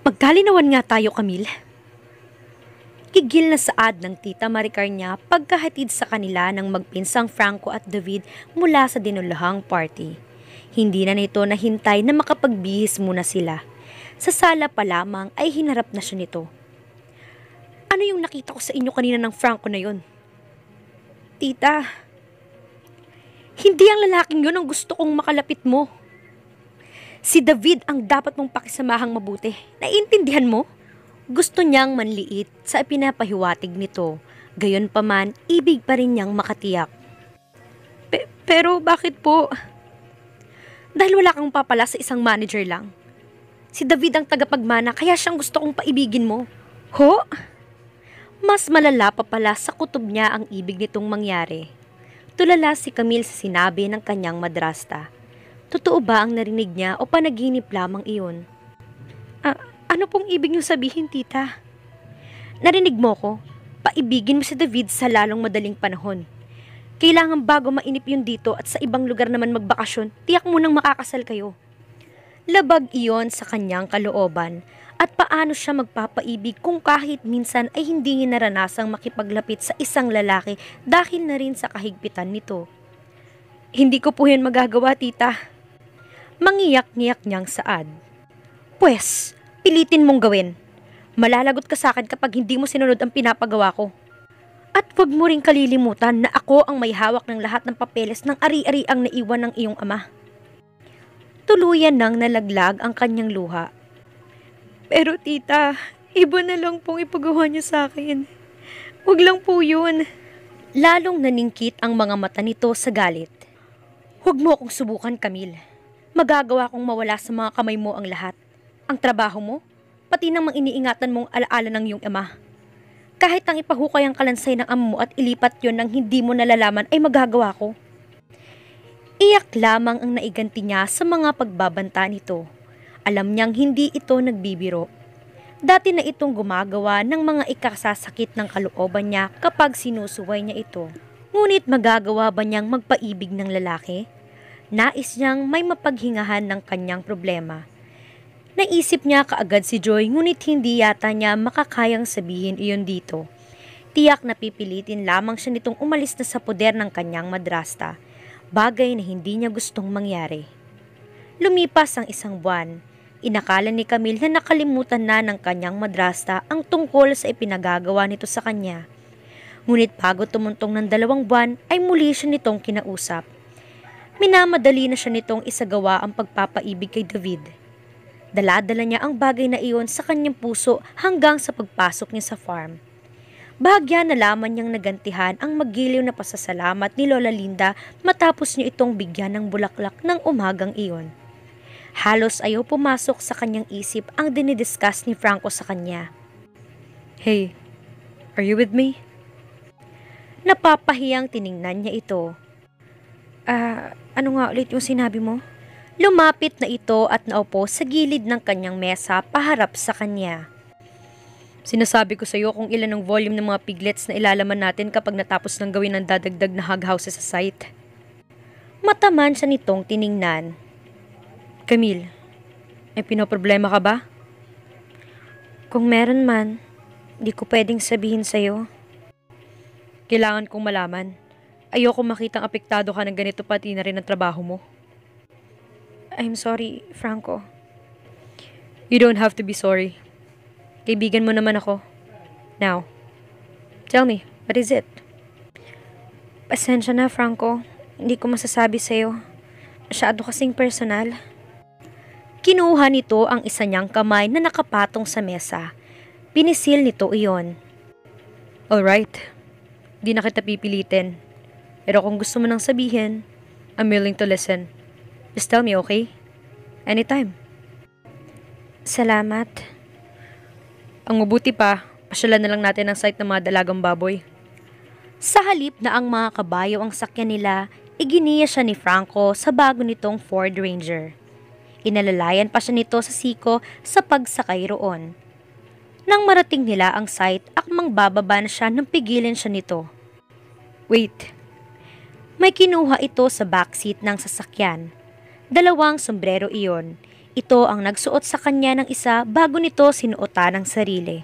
Magkalinawan nga tayo, Camille. Gigil na saad ng tita Maricar niya pagkahatid sa kanila ng magpinsang Franco at David mula sa dinulahang party. Hindi na nito nahintay na makapagbihis muna sila. Sa sala pa lamang ay hinarap na siya nito. Ano yung nakita ko sa inyo kanina ng Franco na yon? Tita, hindi ang lalaking yun ang gusto kong makalapit mo. Si David ang dapat mong pakisamahang mabuti. Naiintindihan mo? Gusto niyang manliit sa ipinapahiwatig nito. Gayon pa man, ibig pa rin niyang makatiyak. Pero bakit po? Dahil wala kang papala sa isang manager lang. Si David ang tagapagmana kaya siyang gusto kong paibigin mo. Ho? Mas malala pa pala sa kutob niya ang ibig nitong mangyari. Tulala si Camille sa sinabi ng kanyang madrasta. Totoo ba ang narinig niya o panaginip lamang iyon? Ano pong ibig niyo sabihin, tita? Narinig mo ko? Paibigin mo si David sa lalong madaling panahon. Kailangan bago mainip yun dito at sa ibang lugar naman magbakasyon, tiyak mo nang makakasal kayo. Labag iyon sa kanyang kalooban at paano siya magpapaibig kung kahit minsan ay hindi niya naranasang makipaglapit sa isang lalaki dahil na rin sa kahigpitan nito. Hindi ko po yun magagawa, tita. Mangiyak-ngiyak niyang saad. Pwes, pilitin mong gawin. Malalagot ka sa akin kapag hindi mo sinunod ang pinapagawa ko. At huwag mo ring kalilimutan na ako ang may hawak ng lahat ng papeles ng ari-ariang naiwan ng iyong ama. Tuluyan nang nalaglag ang kanyang luha. Pero tita, iba na lang pong ipagawa niyo sa akin. Huwag lang po yun. Lalong naningkit ang mga mata nito sa galit. Huwag mo akong subukan, Camille. Magagawa kong mawala sa mga kamay mo ang lahat. Ang trabaho mo, pati nang iniingatan mong alaala ng iyong ama. Kahit ang ipahukay ang kalansay ng ama mo at ilipat yon nang hindi mo nalalaman ay magagawa ko. Iyak lamang ang naiganti niya sa mga pagbabanta nito. Alam niyang hindi ito nagbibiro. Dati na itong gumagawa ng mga ikasasakit ng kalooban niya kapag sinusuway niya ito. Ngunit magagawa ba niyang magpaibig ng lalaki? Nais niyang may mapaghingahan ng kanyang problema. Naisip niya kaagad si Joy ngunit hindi yata niya makakayang sabihin iyon dito. Tiyak na pipilitin lamang siya nitong umalis na sa poder ng kanyang madrasta, bagay na hindi niya gustong mangyari. Lumipas ang isang buwan. Inakala ni Camille na nakalimutan na ng kanyang madrasta ang tungkol sa ipinagagawa nito sa kanya. Ngunit bago tumuntong ng 2 buwan ay muli siya nitong kinausap. Minamadali na siya nitong isagawa ang pagpapaibig kay David. Dala-dala niya ang bagay na iyon sa kanyang puso hanggang sa pagpasok niya sa farm. Bahagya na lamang niyang nagantihan ang magiliw na pasasalamat ni Lola Linda matapos niya itong bigyan ng bulaklak ng umagang iyon. Halos ayaw pumasok sa kanyang isip ang dinidiscuss ni Franco sa kanya. Hey, are you with me? Napapahiyang tiningnan niya ito. Ano nga ulit yung sinabi mo? Lumapit na ito at naupo sa gilid ng kanyang mesa paharap sa kanya. Sinasabi ko sa iyo kung ilan ang volume ng mga piglets na ilalaman natin kapag natapos ng gawin ng dadagdag na hog houses sa site. Mataman siya nitong tiningnan. Camille, may pinoproblema ka ba? Kung meron man, di ko pwedeng sabihin sa'yo. Kailangan kong malaman. Ayoko makitang apektado ka ng ganito pati na rin ang trabaho mo. I'm sorry, Franco. You don't have to be sorry. Kaibigan mo naman ako. Now, tell me, what is it? Pasensya na, Franco. Hindi ko masasabi sa'yo. Masyado kasing personal. Kinuha nito ang isa niyang kamay na nakapatong sa mesa. Pinisil nito iyon. Alright. Di na kita pipilitin. Pero kung gusto mo nang sabihin, I'm willing to listen. Just tell me, okay? Anytime. Salamat. Ang mabuti pa, pasyalan na lang natin ang site ng mga dalagang baboy. Sa halip na ang mga kabayo ang sakyan nila, iginiya siya ni Franco sa bago nitong Ford Ranger. Inalalayan pa siya nito sa siko sa pagsakay roon. Nang marating nila ang site, akmang bababa na siya nang pigilin siya nito. Wait. May kinuha ito sa backseat ng sasakyan. 2 sombrero iyon. Ito ang nagsuot sa kanya ng isa bago nito sinuotan ng sarili.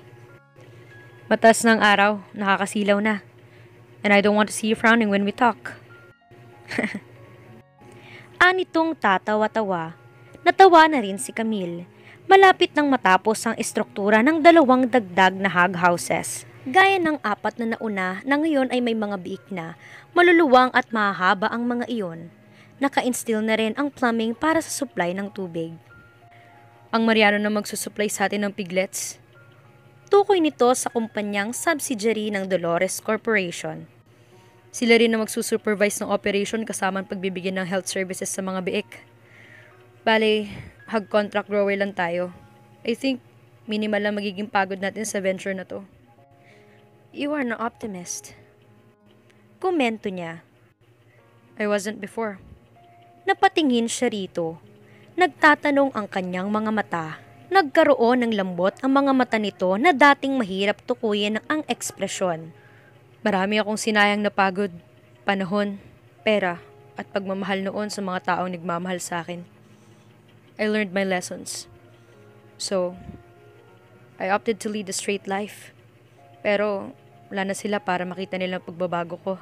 Mataas ng araw, nakakasilaw na. And I don't want to see you frowning when we talk. Anitong tatawa-tawa. Natawa na rin si Camille. Malapit nang matapos ang estruktura ng 2 dagdag na hog houses. Gaya ng 4 na nauna na ngayon ay may mga biik na, maluluwang at mahahaba ang mga iyon. Naka-instill na rin ang plumbing para sa supply ng tubig. Ang Mariano na magsusupply sa atin ng piglets. Tukoy nito sa kumpanyang subsidiary ng Dolores Corporation. Sila rin na magsusupervise ng operation kasama ang pagbibigyan ng health services sa mga biik. Bale, hog contract grower lang tayo. I think minimal lang magiging pagod natin sa venture na to. You are an optimist. Komento niya. I wasn't before. Napatingin siya rito. Nagtatanong ang kanyang mga mata. Nagkaroon ng lambot ang mga mata nito na dating mahirap tukuyin ang ekspresyon. Marami akong sinayang na pagod, panahon, pera, at pagmamahal noon sa mga taong nagmamahal sa akin. I learned my lessons. So, I opted to lead a straight life. Pero, wala na sila para makita nilang pagbabago ko.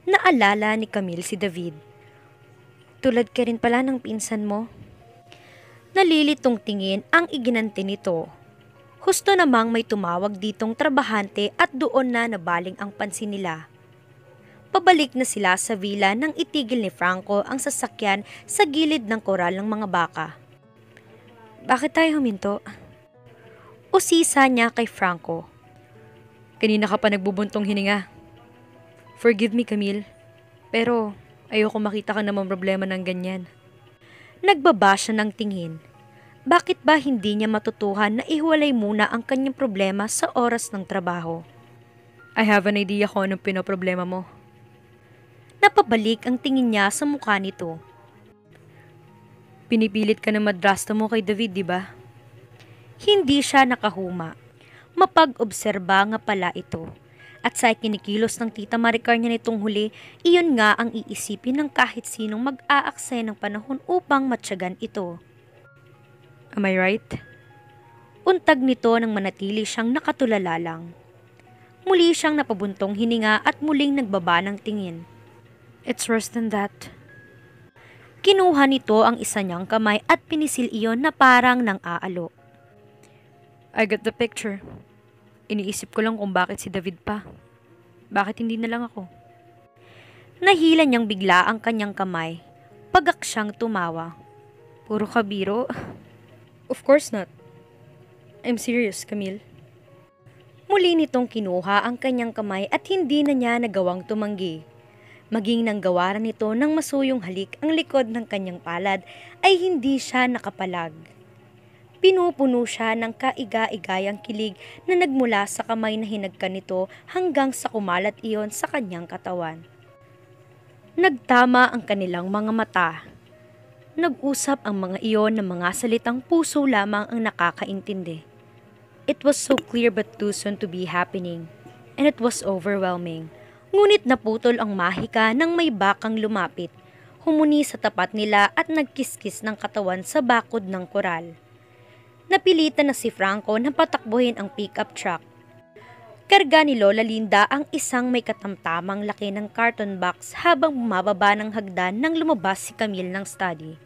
Naalala ni Camille si David. Tulad ka rin pala ng pinsan mo. Nalilitong tingin ang iginanti nito. Husto namang may tumawag ditong trabahante at doon na nabaling ang pansin nila. Pabalik na sila sa villa nang itigil ni Franco ang sasakyan sa gilid ng koral ng mga baka. Bakit tayo huminto? Usisa niya kay Franco. Kanina ka pa nagbubuntong hininga. Forgive me, Camille. Pero ayoko makita ka namang problema ng ganyan. Nagbaba siya ng tingin. Bakit ba hindi niya matutuhan na ihiwalay muna ang kanyang problema sa oras ng trabaho? I have an idea kung anong pinoproblema mo. Napabalik ang tingin niya sa mukha nito. Pinipilit ka na madrasta mo kay David, di ba? Hindi siya nakahuma. Mapag-obserba nga pala ito. At sa kinikilos ng Tita Maricar niya nitong huli, iyon nga ang iisipin ng kahit sinong mag-aaksaya ng panahon upang matyagan ito. Am I right? Untag nito nang manatili siyang nakatulala lang. Muli siyang napabuntong hininga at muling nagbaba ng tingin. It's worse than that. Kinuha nito ang isa niyang kamay at pinisil iyon na parang nang aalo. I got the picture. Iniisip ko lang kung bakit si David pa. Bakit hindi na lang ako? Nahila niyang bigla ang kanyang kamay. Pagak siyang tumawa. Puro kabiro. Of course not. I'm serious, Camille. Muli nitong kinuha ang kanyang kamay at hindi na niya nagawang tumanggi. Maging nang gawaran nito ng masuyong halik ang likod ng kanyang palad ay hindi siya nakapalag. Pinupuno siya ng kaiga-igayang kilig na nagmula sa kamay na hinagkan nito hanggang sa kumalat iyon sa kanyang katawan. Nagtama ang kanilang mga mata. Nag-usap ang mga iyon ng mga salitang puso lamang ang nakakaintindi. It was so clear but too soon to be happening, and it was overwhelming. Ngunit naputol ang mahika nang may bakang lumapit, humuni sa tapat nila at nagkiskis ng katawan sa bakod ng koral. Napilitan na si Franco na patakbuhin ang pickup truck. Karga ni Lola Linda ang isang may katamtamang laki ng carton box habang bumababa ng hagdan nang lumabas si Camille ng study.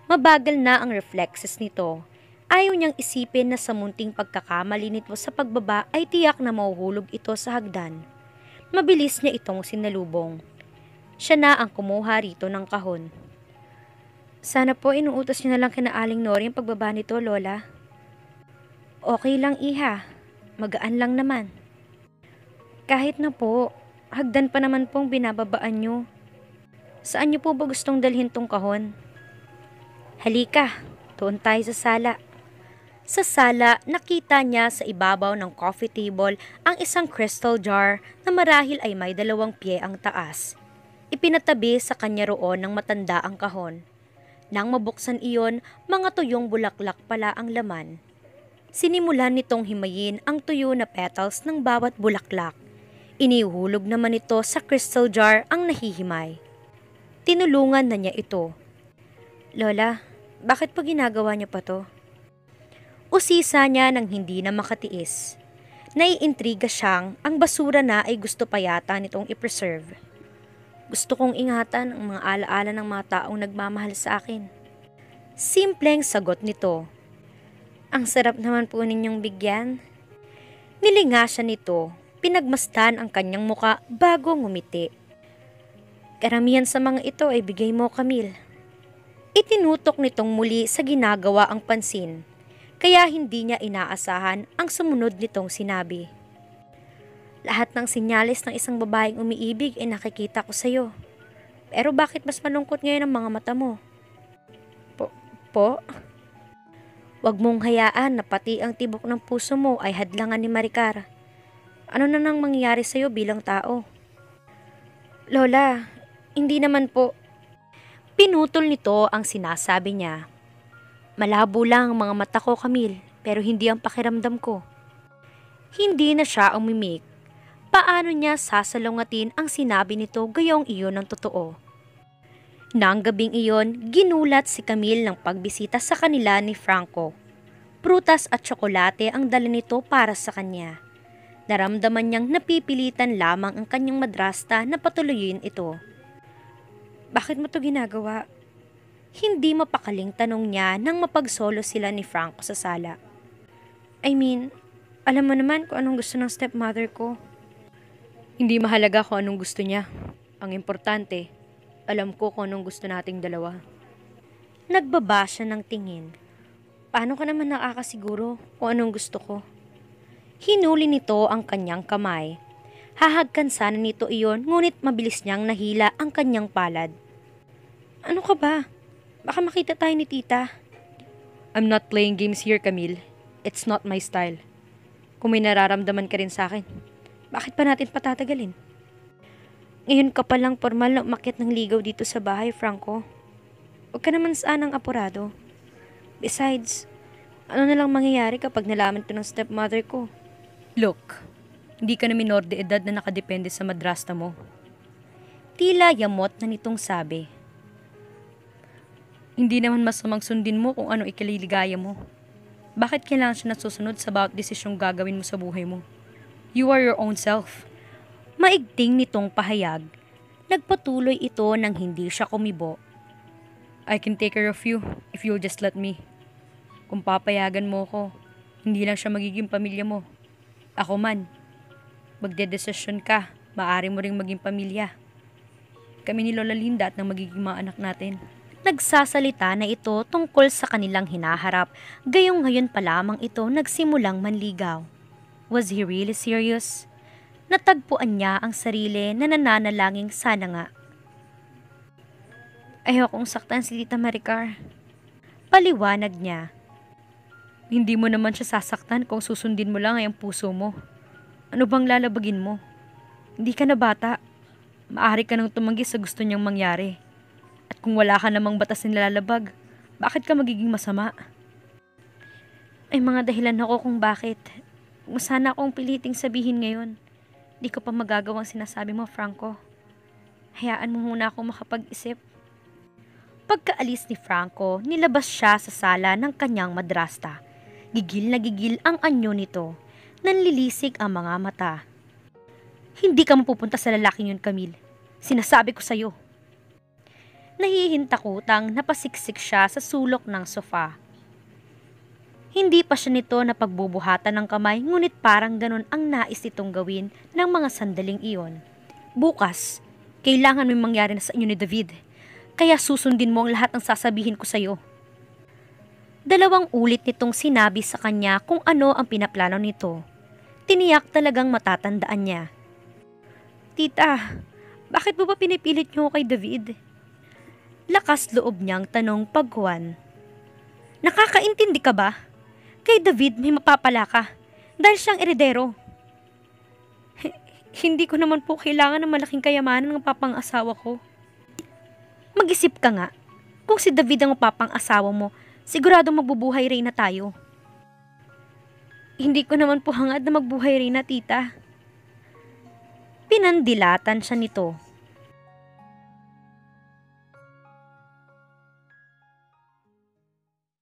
Mabagal na ang reflexes nito. Ayaw niyang isipin na sa munting pagkakamali nito sa pagbaba ay tiyak na mahuhulog ito sa hagdan. Mabilis niya itong sinalubong. Siya na ang kumuha rito ng kahon. Sana po inuutos niyo na lang kina Aling Nori ang pagbaba nito, Lola. Okay lang, Iha. Magaan lang naman. Kahit na po, hagdan pa naman pong binababaan niyo. Saan niyo po ba gustong dalhin tong kahon? Halika, doon tayo sa sala. Sa sala, nakita niya sa ibabaw ng coffee table ang isang crystal jar na marahil ay may 2 pie ang taas. Ipinatabi sa kanya roon ng matanda ang kahon. Nang mabuksan iyon, mga tuyong bulaklak pala ang laman. Sinimulan nitong himayin ang tuyo na petals ng bawat bulaklak. Inihulog naman ito sa crystal jar ang nahihimay. Tinulungan na niya ito. Lola, Bakit pa ginagawa niya pa to? Usisa niya nang hindi na makatiis. Naiintriga siyang ang basura na ay gusto pa yata nitong i-preserve. Gusto kong ingatan ang mga alaala ng mga taong nagmamahal sa akin. Simpleng sagot nito. Ang sarap naman po ninyong bigyan. Nilinga siya nito, pinagmasdan ang kanyang muka bago ngumiti. Karamihan sa mga ito ay bigay mo, Camille. Itinutok nitong muli sa ginagawa ang pansin, kaya hindi niya inaasahan ang sumunod nitong sinabi. Lahat ng sinyalis ng isang babaeng umiibig ay nakikita ko sa'yo. Pero bakit mas malungkot ngayon ang mga mata mo? Po? Huwag mong hayaan na pati ang tibok ng puso mo ay hadlangan ni Maricar. Ano na nang mangyayari sa'yo bilang tao? Lola, hindi naman po. Pinutol nito ang sinasabi niya. Malabo lang ang mga mata ko, Camille, pero hindi ang pakiramdam ko. Hindi na siya umimik. Paano niya sasalungatin ang sinabi nito gayong iyon ang totoo? Nang gabing iyon, ginulat si Camille ng pagbisita sa kanila ni Franco. Prutas at tsokolate ang dala nito para sa kanya. Naramdaman niyang napipilitan lamang ang kanyang madrasta na patuloyin ito. Bakit mo to ginagawa? Hindi mapakaling tanong niya nang mapagsolo sila ni Franco sa sala. I mean, alam mo naman kung anong gusto ng stepmother ko. Hindi mahalaga kung anong gusto niya. Ang importante, alam ko kung anong gusto nating dalawa. Nagbaba siya ng tingin. Paano ka naman nakakasiguro kung anong gusto ko? Hinuli nito ang kanyang kamay. Hahagkan sana nito iyon, ngunit mabilis niyang nahila ang kanyang palad. Ano ka ba? Baka makita tayo ni tita. I'm not playing games here, Camille. It's not my style. Kung may nararamdaman ka rin sa akin, bakit pa natin patatagalin? Ngayon ka palang formal na umakyat ng ligaw dito sa bahay, Franco. Huwag ka naman sanang apurado. Besides, ano na lang mangyayari kapag nalaman to ng stepmother ko? Look, hindi ka na minor de edad na nakadepende sa madrasta mo. Tila yamot na nitong sabi. Hindi naman masamang sundin mo kung ano ikililigaya mo. Bakit kailangan siya nasusunod sa bawat desisyong gagawin mo sa buhay mo? You are your own self. Maigting nitong pahayag. Nagpatuloy ito nang hindi siya kumibo. I can take care of you if you'll just let me. Kung papayagan mo ko, hindi lang siya magiging pamilya mo. Ako man. Magdedesisyon ka, maaari mo ring maging pamilya. Kami ni Lola Linda at ng magiging mga anak natin. Nagsasalita na ito tungkol sa kanilang hinaharap, gayong ngayon pa lamang ito nagsimulang manligaw. Was he really serious? Natagpuan niya ang sarili na nananalangin sana nga. Ayokong saktan si Tita Maricar. Paliwanag niya. Hindi mo naman siya sasaktan kung susundin mo lang ang puso mo. Ano bang lalabagin mo? Hindi ka na bata. Maaari ka nang tumanggi sa gusto niyang mangyari. At kung wala ka namang batas na nilalabag, bakit ka magiging masama? Ay mga dahilan ako kung bakit. Kung sana akong piliting sabihin ngayon. Di ko pa magagawang sinasabi mo, Franco. Hayaan mo muna ako makapag-isip. Pagkaalis ni Franco, nilabas siya sa sala ng kanyang madrasta. Gigil na gigil ang anyo nito. Nanlilisik ang mga mata. Hindi ka mapupunta sa lalaking yun, Camille. Sinasabi ko sa'yo. Nahihintakutang napasiksik siya sa sulok ng sofa. Hindi pa siya nito napagbubuhatan ng kamay, ngunit parang ganun ang nais nitong gawin ng mga sandaling iyon. Bukas, kailangan may mangyari na sa inyo ni David. Kaya susundin mo ang lahat ng sasabihin ko sa'yo. 2 ulit nitong sinabi sa kanya kung ano ang pinaplano nito. Tiniyak talagang matatandaan niya. Tita, bakit mo ba pinipilit niyo kay David? Lakas loob niyang tanong pagkuhan. Nakakaintindi ka ba? Kay David may mapapala ka dahil siyang eredero. Hindi ko naman po kailangan ng malaking kayamanan ng papang-asawa ko. Mag-isip ka nga. Kung si David ang papang-asawa mo, sigurado magbubuhay rin na tayo. Hindi ko naman po hangad na magbuhay rin na, tita. Pinandilatan siya nito.